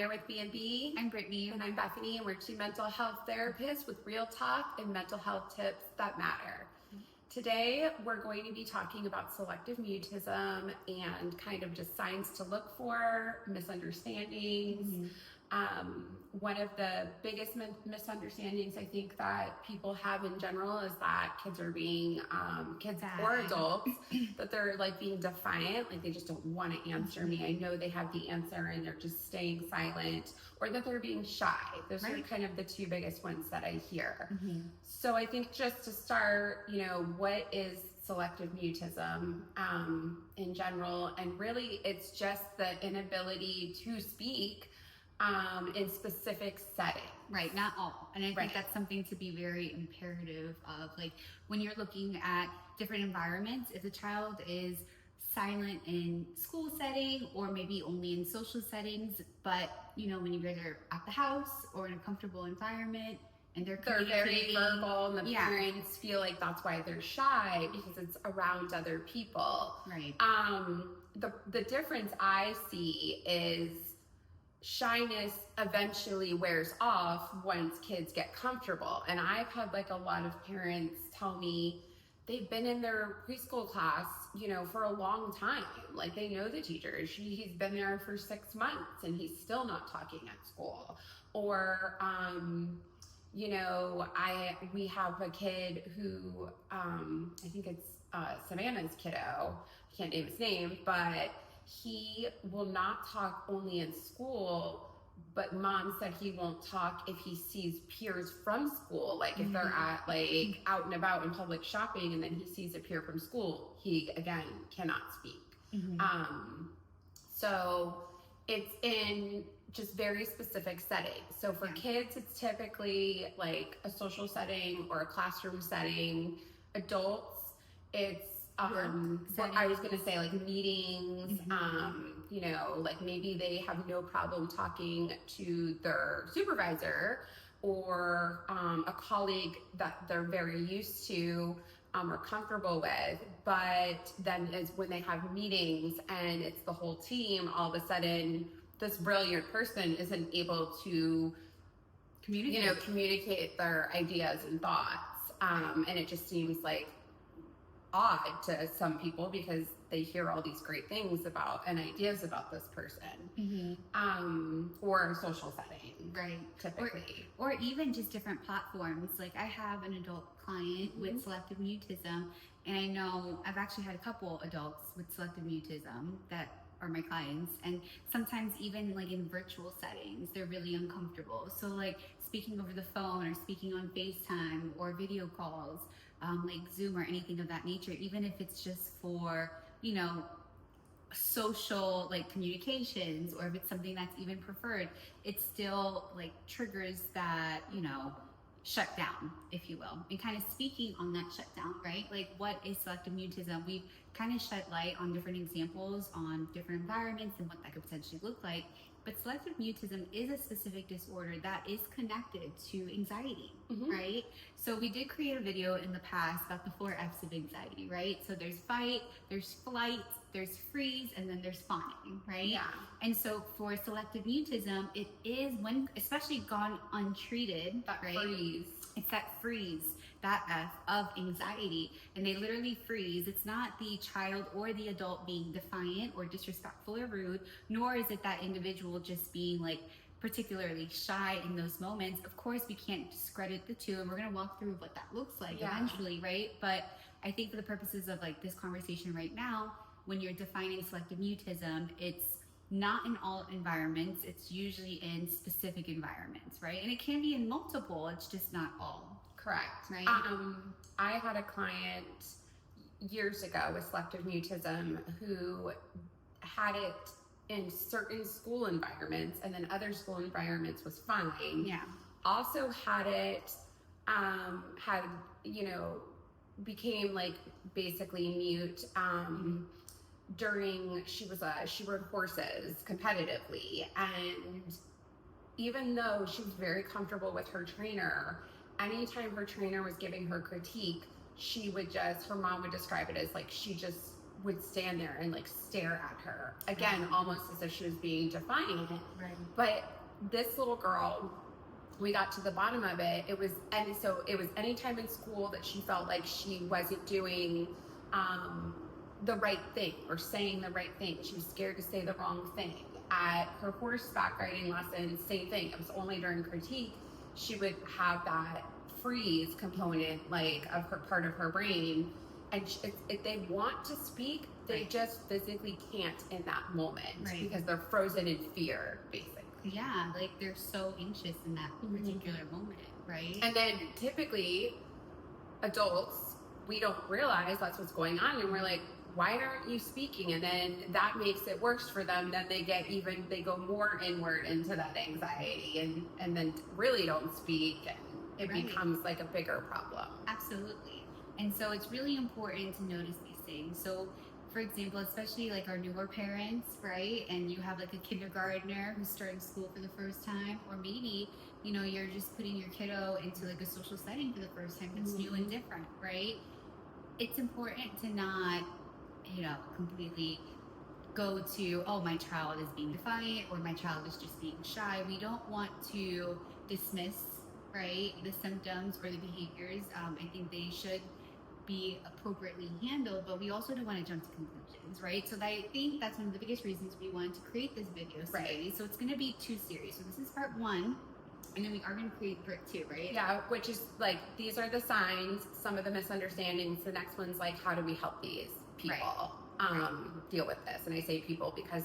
here with B&B. I'm Brittany. And I'm Bethany, and we're two mental health therapists with real talk and mental health tips that matter. Today, we're going to be talking about selective mutism and kind of just signs to look for, misunderstandings. One of the biggest misunderstandings I think that people have in general is that kids are being, kids or adults, that they're like being defiant, like they just don't want to answer me. I know they have the answer and they're just staying silent, or that they're being shy. Those are kind of the two biggest ones that I hear. So I think just to start, what is selective mutism in general? And really it's just the inability to speak in specific settings. Right, not all. And I think that's something to be very imperative of. Like when you're looking at different environments, if the child is silent in school setting or maybe only in social settings, but when you guys are at the house or in a comfortable environment and they're very verbal and the parents feel like that's why they're shy, because it's around other people. Right. The difference I see is shyness eventually wears off once kids get comfortable. And I've had like a lot of parents tell me they've been in their preschool class, for a long time. Like they know the teacher. He's been there for 6 months and he's still not talking at school. Or, we have a kid who, I think it's Savannah's kiddo. I can't name his name, but he will not talk only in school, but mom said he won't talk if he sees peers from school. Like if they're at like out and about in public shopping and then he sees a peer from school, he again cannot speak. So it's in just very specific settings. So for kids, it's typically like a social setting or a classroom setting. Adults, it's what I was gonna say, like meetings, like maybe they have no problem talking to their supervisor or a colleague that they're very used to or comfortable with, but then is when they have meetings and it's the whole team, all of a sudden this brilliant person isn't able to communicate their ideas and thoughts, and it just seems like odd to some people because they hear all these great things about and ideas about this person, or a social setting, right? Typically, or even just different platforms. Like I have an adult client with selective mutism, and I know I've actually had a couple adults with selective mutism that are my clients, and sometimes even like in virtual settings they're really uncomfortable. So like speaking over the phone or speaking on FaceTime or video calls, like Zoom or anything of that nature, even if it's just for social like communications, or if it's something that's even preferred, it still like triggers that shut down, if you will. And kind of speaking on that shutdown, right? Like what is selective mutism? We've kind of shed light on different examples on different environments and what that could potentially look like. But selective mutism is a specific disorder that is connected to anxiety, right? So we did create a video in the past about the 4 F's of anxiety, right? So there's fight, there's flight, there's freeze, and then there's fawning, right? Yeah. And so for selective mutism, it is when, especially gone untreated, that right? Freeze. It's that freeze, that F of anxiety, and they literally freeze. It's not the child or the adult being defiant or disrespectful or rude, nor is it that individual just being like particularly shy in those moments. Of course, we can't discredit the two, and we're going to walk through what that looks like eventually, right? But I think for the purposes of like this conversation right now, when you're defining selective mutism, it's not in all environments. It's usually in specific environments, right? And it can be in multiple, it's just not all. Correct. Right. I had a client years ago with selective mutism who had it in certain school environments, and then other school environments was fine. Yeah. Also had it, became like basically mute during, she rode horses competitively, and even though she was very comfortable with her trainer, anytime her trainer was giving her critique, she would just, her mom would describe it as like she just would stand there and like stare at her again, almost as if she was being defiant. Right. But this little girl, we got to the bottom of it. It was any time in school that she felt like she wasn't doing the right thing or saying the right thing. She was scared to say the wrong thing. At her horseback riding lessons, same thing. It was only during critique she would have that freeze component, like of her part of her brain, and if they want to speak, they just physically can't in that moment because they're frozen in fear, basically. Yeah, like they're so anxious in that particular moment, right? And then typically, adults, we don't realize that's what's going on, and we're like, why aren't you speaking? And then that makes it worse for them. Then they go more inward into that anxiety and then really don't speak, and it becomes like a bigger problem. Absolutely. And so it's really important to notice these things. So for example, especially like our newer parents, right? And you have like a kindergartner who's starting school for the first time, or maybe, you know, you're just putting your kiddo into like a social setting for the first time that's new and different, right? It's important to not, you know, completely go to, oh, my child is being defiant or my child is just being shy. We don't want to dismiss, right, the symptoms or the behaviors. I think they should be appropriately handled, but we also don't want to jump to conclusions, right? So I think that's one of the biggest reasons we wanted to create this video series. Right. So it's going to be 2 series. So this is part 1, and then we are going to create part 2, right? Yeah, which is like, these are the signs, some of the misunderstandings. The next one's like, how do we help these people deal with this? And I say people because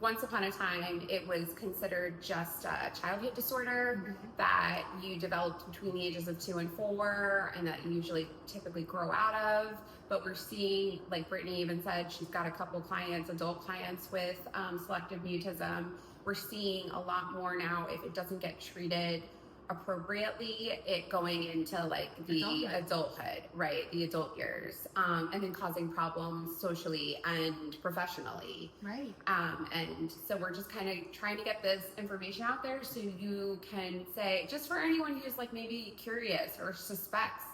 once upon a time, it was considered just a childhood disorder that you developed between the ages of 2 and 4, and that you usually typically grow out of. But we're seeing, like Brittany even said, she's got a couple clients, adult clients with selective mutism. We're seeing a lot more now, if it doesn't get treated appropriately, it going into like the adulthood, right? The adult years, and then causing problems socially and professionally. Right. And so we're just kind of trying to get this information out there so you can say, just for anyone who's like maybe curious or suspects,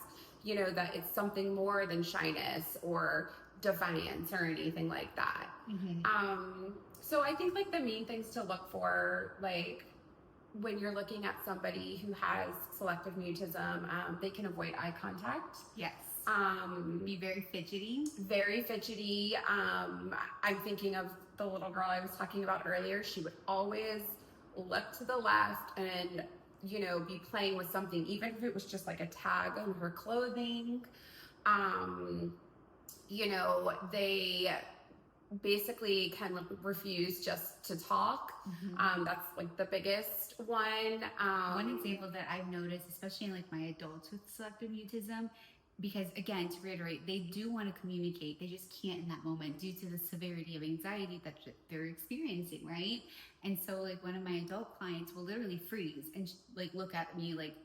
you know, that it's something more than shyness or defiance or anything like that. So I think like the main things to look for, like, when you're looking at somebody who has selective mutism, they can avoid eye contact. Yes. Be very fidgety. Very fidgety. I'm thinking of the little girl I was talking about earlier. She would always look to the left and, you know, be playing with something, even if it was just like a tag on her clothing. You know, they basically kind of refuse just to talk. That's like the biggest one. One example that I've noticed, especially in like my adults with selective mutism, because again, to reiterate, they do want to communicate, they just can't in that moment due to the severity of anxiety that they're experiencing, right? And so like one of my adult clients will literally freeze and like look at me like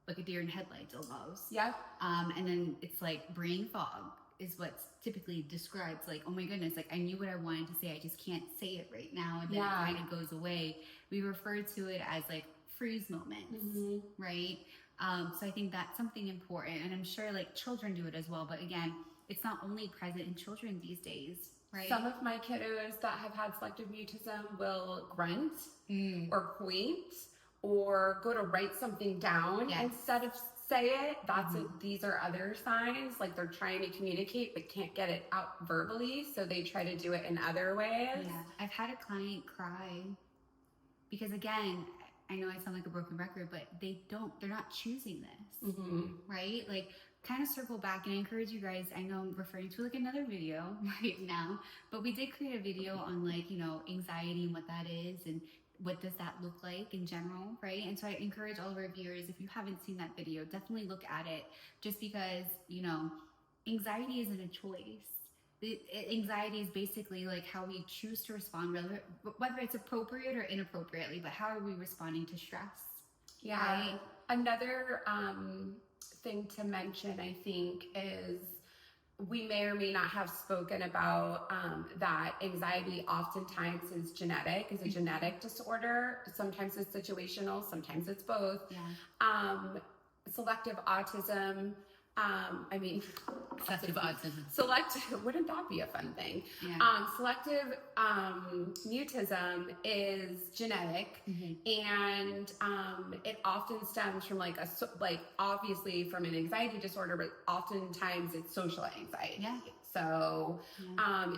a deer in headlights almost. Yeah. And then it's like brain fog is what's typically described, like, oh my goodness, like I knew what I wanted to say, I just can't say it right now, and then it kind of goes away. We refer to it as like freeze moments, right? So I think that's something important, and I'm sure like children do it as well, but again, it's not only present in children these days, right? Some of my kiddos that have had selective mutism will grunt or point or go to write something down instead of say it. That's these are other signs, like they're trying to communicate but can't get it out verbally, so they try to do it in other ways. Yeah, I've had a client cry because, again, I know I sound like a broken record, but they're not choosing this, right? Like, kind of circle back, and I encourage you guys, I know I'm referring to like another video right now, but we did create a video on like, you know, anxiety and what that is, and what does that look like in general, right? And so I encourage all of our viewers, if you haven't seen that video, definitely look at it, just because, you know, anxiety isn't a choice. Anxiety is basically like how we choose to respond, whether it's appropriate or inappropriately, but how are we responding to stress? Yeah. Right? Another thing to mention, I think, is we may or may not have spoken about that anxiety oftentimes is genetic, is a genetic disorder. Sometimes it's situational, sometimes it's both. Yeah. Selective autism, I mean, Selective autism. selective, wouldn't that be a fun thing? Yeah. Selective mutism is genetic, and it often stems from like obviously from an anxiety disorder, but oftentimes it's social anxiety. Yeah. So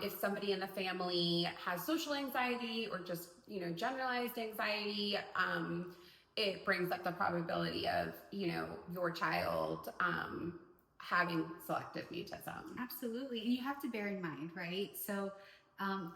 if somebody in the family has social anxiety or just, generalized anxiety, it brings up the probability of, your child having selective mutism. Absolutely. And you have to bear in mind, right? So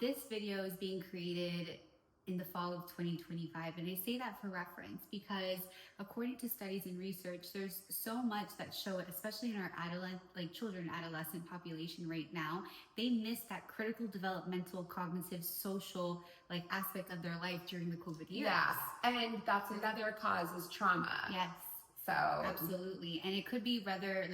this video is being created in the fall of 2025. And I say that for reference because according to studies and research, there's so much that show it, especially in our adolescent population right now, they miss that critical developmental, cognitive, social aspect of their life during the COVID years. Yeah. And that's another cause is trauma. Yes. So absolutely. And it could be rather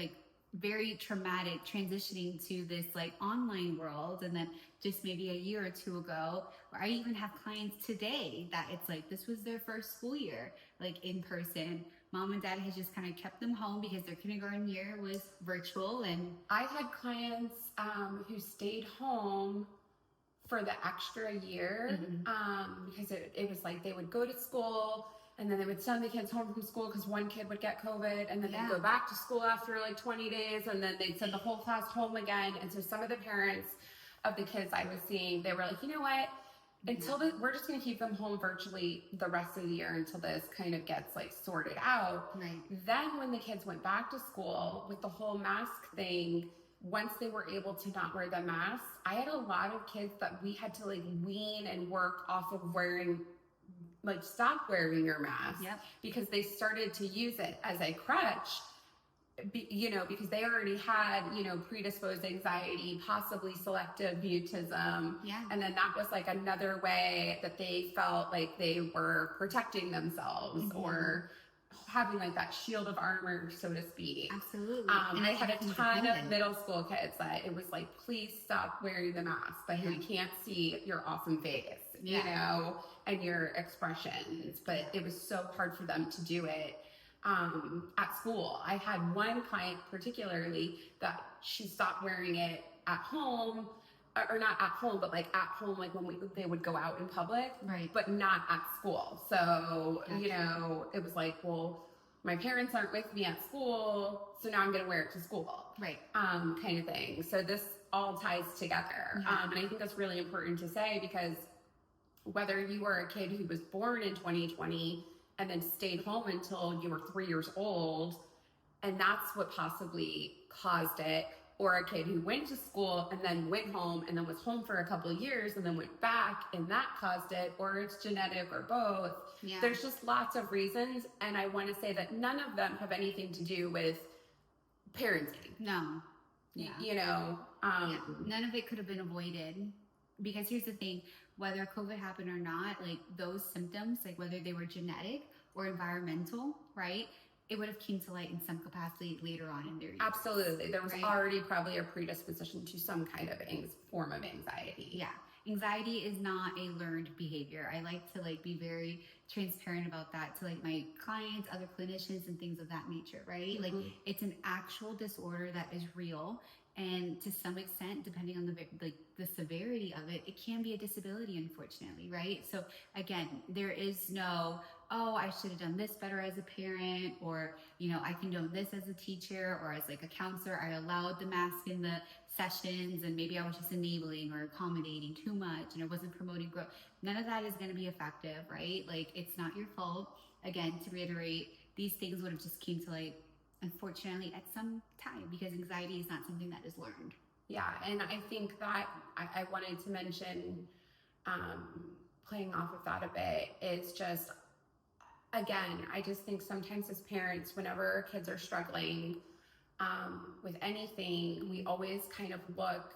very traumatic transitioning to this online world, and then just maybe a year or two ago, or I even have clients today that it's this was their first school year in person. Mom and dad has just kind of kept them home because their kindergarten year was virtual. And I had clients who stayed home for the extra year because it was they would go to school and then they would send the kids home from school because one kid would get COVID, and then they'd go back to school after 20 days, and then they'd send the whole class home again. And so some of the parents of the kids I was seeing, they were like, you know what? Until we're just going to keep them home virtually the rest of the year until this kind of gets sorted out. Right. Then when the kids went back to school with the whole mask thing, once they were able to not wear the mask, I had a lot of kids that we had to wean and work off of wearing, stop wearing your mask. Yep. Because they started to use it as a crutch. Because they already had, predisposed anxiety, possibly selective mutism. Yeah. And then that was another way that they felt like they were protecting themselves or having that shield of armor, so to speak. Absolutely. And I had a ton of middle school kids that it was please stop wearing the mask, but we can't see your awesome face, and your expressions. But it was so hard for them to do it. At school, I had one client particularly that she stopped wearing it at home, or not at home, but at home, when they would go out in public, right? But not at school. So it was well, my parents aren't with me at school, so now I'm going to wear it to school, right? Kind of thing. So this all ties together, and I think that's really important to say because whether you were a kid who was born in 2020 and then stayed home until you were 3 years old, and that's what possibly caused it, or a kid who went to school and then went home and then was home for a couple of years and then went back and that caused it, or it's genetic or both. Yeah. There's just lots of reasons, and I want to say that none of them have anything to do with parenting. No. Yeah. None of it could have been avoided. Because here's the thing, whether COVID happened or not, those symptoms, whether they were genetic or environmental, right? It would have came to light in some capacity later on in their years. Absolutely. There was already probably a predisposition to some kind of form of anxiety. Yeah. Anxiety is not a learned behavior. I like to be very transparent about that to my clients, other clinicians, and things of that nature, right? It's an actual disorder that is real. And to some extent, depending on the severity of it, it can be a disability, unfortunately, right? So again, there is no, oh, I should have done this better as a parent, or, I condone this as a teacher or as a counselor. I allowed the mask in the sessions and maybe I was just enabling or accommodating too much and I wasn't promoting growth. None of that is going to be effective, right? It's not your fault. Again, to reiterate, these things would have just came to light, unfortunately, at some time, because anxiety is not something that is learned. Yeah, and I think that I wanted to mention, playing off of that a bit, is just, again, I just think sometimes as parents, whenever kids are struggling with anything, we always kind of look,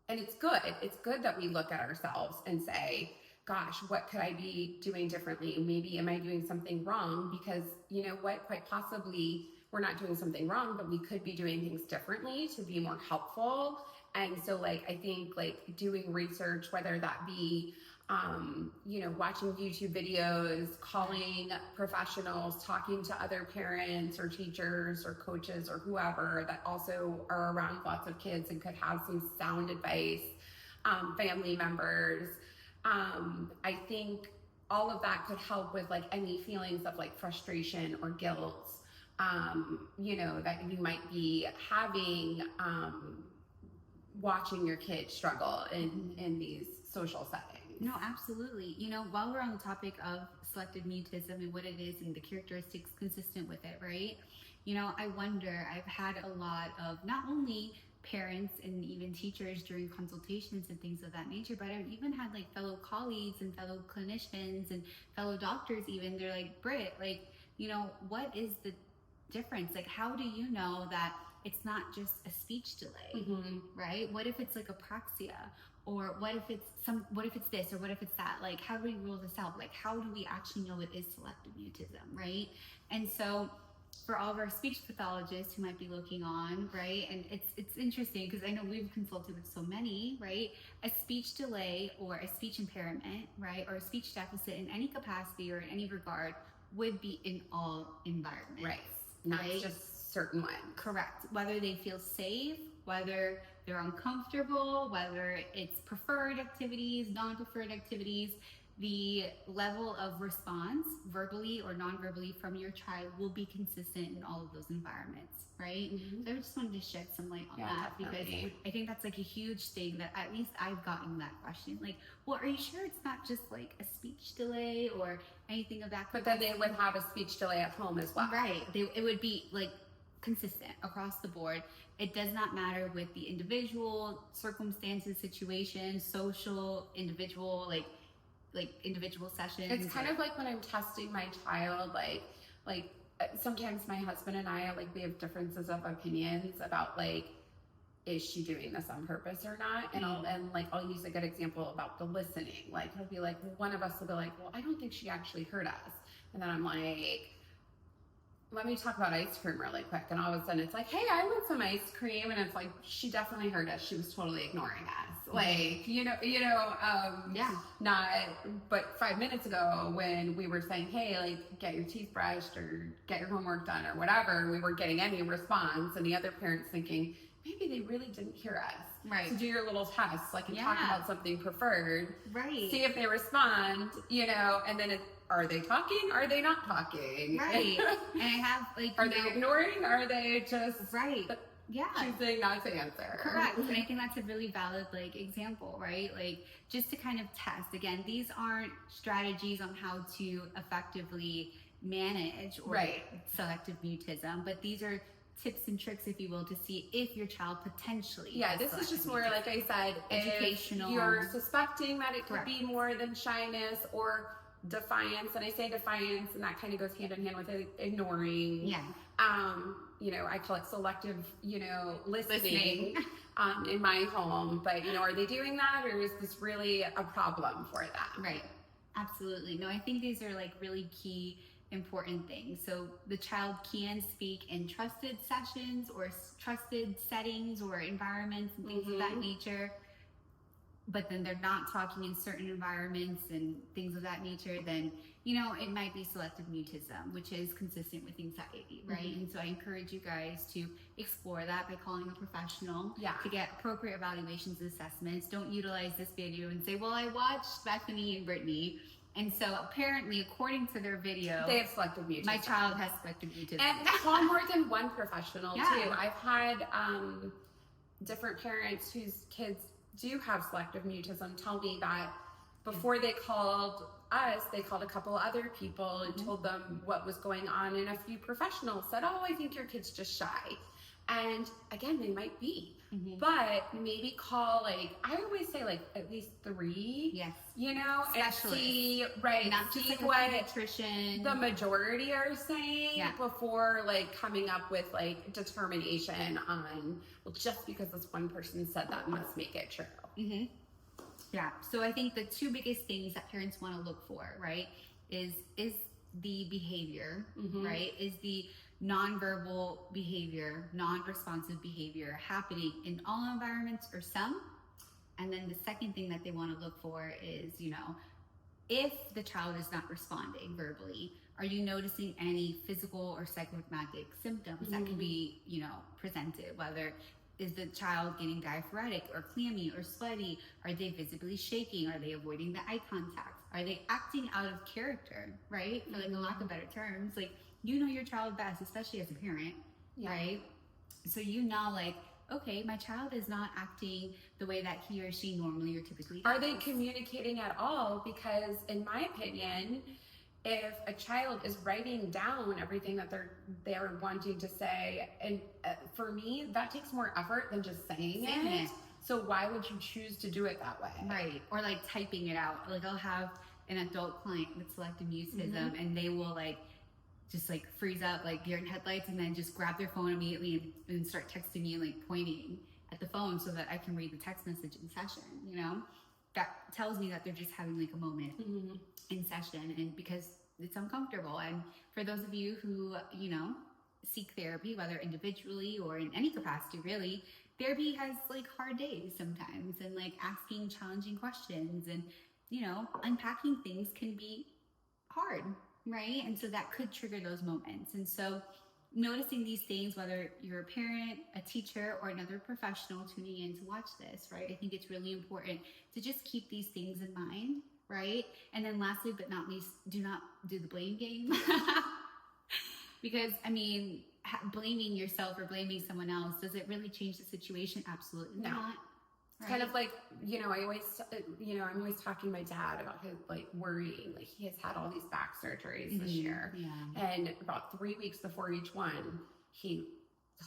and it's good that we look at ourselves and say, gosh, what could I be doing differently? Maybe am I doing something wrong? Because you know what, quite possibly we're not doing something wrong, but we could be doing things differently to be more helpful. And so I think doing research, whether that be watching YouTube videos, calling professionals, talking to other parents or teachers or coaches or whoever that also are around lots of kids and could have some sound advice, family members. I think all of that could help with like any feelings of like frustration or guilt, that you might be having, watching your kids struggle in these social settings. No, absolutely. While we're on the topic of selective mutism and what it is and the characteristics consistent with it, right? I wonder, I've had a lot of not only parents and even teachers during consultations and things of that nature, but I've even had like fellow colleagues and fellow clinicians and fellow doctors even, they're like, Britt, like, what is the difference? Like, how do you know that it's not just a speech delay, right? What if it's like apraxia? Or what if it's this, or what if it's that? Like, how do we rule this out? Like, how do we actually know it is selective mutism, right? And so for all of our speech pathologists who might be looking on, right? And it's interesting because I know we've consulted with so many, right? A speech delay or a speech impairment, right? Or a speech deficit in any capacity or in any regard would be in all environments. Right. Not right? just certain ones. Correct. Whether they feel safe, whether they're uncomfortable, whether it's preferred activities, non-preferred activities, the level of response, verbally or non-verbally, from your child will be consistent in all of those environments, right? So I just wanted to shed some light on that definitely. because I think that's like a huge thing that at least I've gotten that question. Like, well, are you sure it's not just like a speech delay or anything of that? But then they would have a speech delay at home as well. Right. It would be like consistent across the board. It does not matter with the individual circumstances, situation, social, individual, like individual sessions. It's kind of like when I'm testing my child, like sometimes my husband and I, like, we have differences of opinions about like, is she doing this on purpose or not? And I'll use a good example about the listening. Like, he'll be like, well, one of us will be like, well, I don't think she actually heard us. And then I'm like, let me talk about ice cream really quick. And all of a sudden it's like, hey, I want some ice cream. And it's like, she definitely heard us. She was totally ignoring us. Like, not, but 5 minutes ago when we were saying, hey, like, get your teeth brushed or get your homework done or whatever, we weren't getting any response. And the other parent's thinking, maybe they really didn't hear us. Right. So do your little tests, like, and talk about something preferred. Right. See if they respond, and then are they talking? Are they not talking? Right. And I have like, are they ignoring? Are they just choosing not to answer? Correct. And I think that's a really valid like example, right? Like, just to kind of test. Again, these aren't strategies on how to effectively manage or selective mutism, but these are tips and tricks, if you will, to see if your child potentially this is just more, like I said, educational. If you're suspecting that it could be more than shyness or defiance, and I say defiance, and that kind of goes hand in hand with ignoring. I call it selective, listening in my home. But are they doing that, or is this really a problem for them? Right. Absolutely. No, I think these are like really key, important things. So the child can speak in trusted sessions or trusted settings or environments and things of that nature, but then they're not talking in certain environments and things of that nature, then it might be selective mutism, which is consistent with anxiety, right? And so I encourage you guys to explore that by calling a professional to get appropriate evaluations and assessments. Don't utilize this video and say, well, I watched Bethany and Brittany, and so apparently, according to their video, they have selective mutism. My child has selective mutism. And call more than one professional too. I've had different parents whose kids do have selective mutism tell me that before they called us, they called a couple other people and told them what was going on, and a few professionals said, oh, I think your kid's just shy. And again, they might be, but maybe call, like, I always say, like, at least 3, and see, not just like what nutrition the majority are saying before, like, coming up with, like, determination on, well, just because this one person said that must make it true. Yeah. So I think the 2 biggest things that parents want to look for, right, is the behavior, right? Is the nonverbal behavior, non-responsive behavior happening in all environments or some? And then the second thing that they want to look for is, if the child is not responding verbally, are you noticing any physical or psychosomatic symptoms that can be, presented? Whether is the child getting diaphoretic or clammy or sweaty? Are they visibly shaking? Are they avoiding the eye contact? Are they acting out of character, right? For like a lack of better terms, like your child best, especially as a parent, right? So like, okay, my child is not acting the way that he or she normally or typically does. Are they communicating at all? Because in my opinion, if a child is writing down everything that they're wanting to say, and for me, that takes more effort than just saying it. So why would you choose to do it that way? Right. Or like typing it out. Like I'll have an adult client with selective mutism, and they will like just like freeze up like deer in headlights, and then just grab their phone immediately and start texting me and like pointing at the phone so that I can read the text message in session. That tells me that they're just having like a moment in session, and because it's uncomfortable. And for those of you who seek therapy, whether individually or in any capacity, really, therapy has like hard days sometimes, and like asking challenging questions and unpacking things can be hard, right? And so that could trigger those moments. And so noticing these things, whether you're a parent, a teacher, or another professional tuning in to watch this, right? I think it's really important to just keep these things in mind, right? And then lastly, but not least, do not do the blame game. Because, blaming yourself or blaming someone else, does it really change the situation? Absolutely not. It's kind of like, I'm always talking to my dad about his like worrying, like he has had all these back surgeries this year. And about 3 weeks before each one, he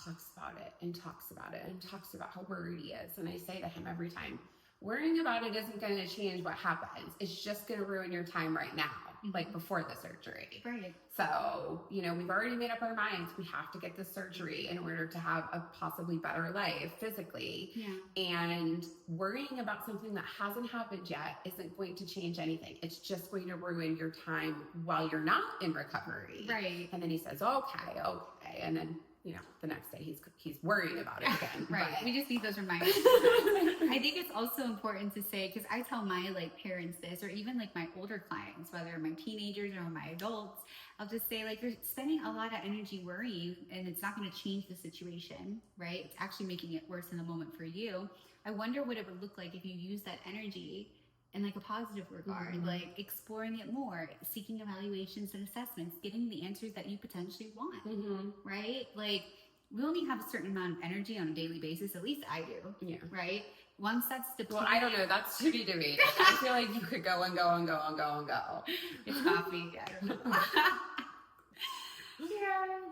talks about it and talks about it and talks about how worried he is. And I say to him every time, worrying about it isn't going to change what happens. It's just going to ruin your time right now, like before the surgery. Right. So, we've already made up our minds. We have to get the surgery in order to have a possibly better life physically. And worrying about something that hasn't happened yet isn't going to change anything. It's just going to ruin your time while you're not in recovery. Right. And then he says, okay. And then, the next day he's worrying about it again. Right. But we just need those reminders. I think it's also important to say, because I tell my like parents this, or even like my older clients, whether my teenagers or my adults, I'll just say like, you're spending a lot of energy worrying and it's not going to change the situation, right? It's actually making it worse in the moment for you. I wonder what it would look like if you use that energy in like a positive regard, like exploring it more, seeking evaluations and assessments, getting the answers that you potentially want, right? Like we only have a certain amount of energy on a daily basis, at least I do, right? Once that's depleted. Well, I don't know, that's to be debated. I feel like you could go and go and go and go and go. It's coffee, I don't know.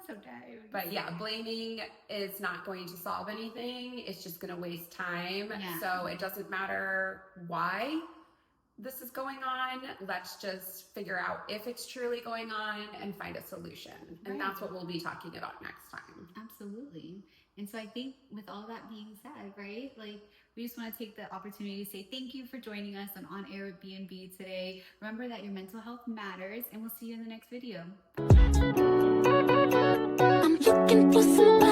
Sometimes. But blaming is not going to solve anything. It's just going to waste time. So it doesn't matter why this is going on. Let's just figure out if it's truly going on and find a solution. And that's what we'll be talking about next time. Absolutely. And so I think with all that being said, right, like we just want to take the opportunity to say thank you for joining us on Air with B&B today. Remember that your mental health matters, and we'll see you in the next video. I'm looking for somebody.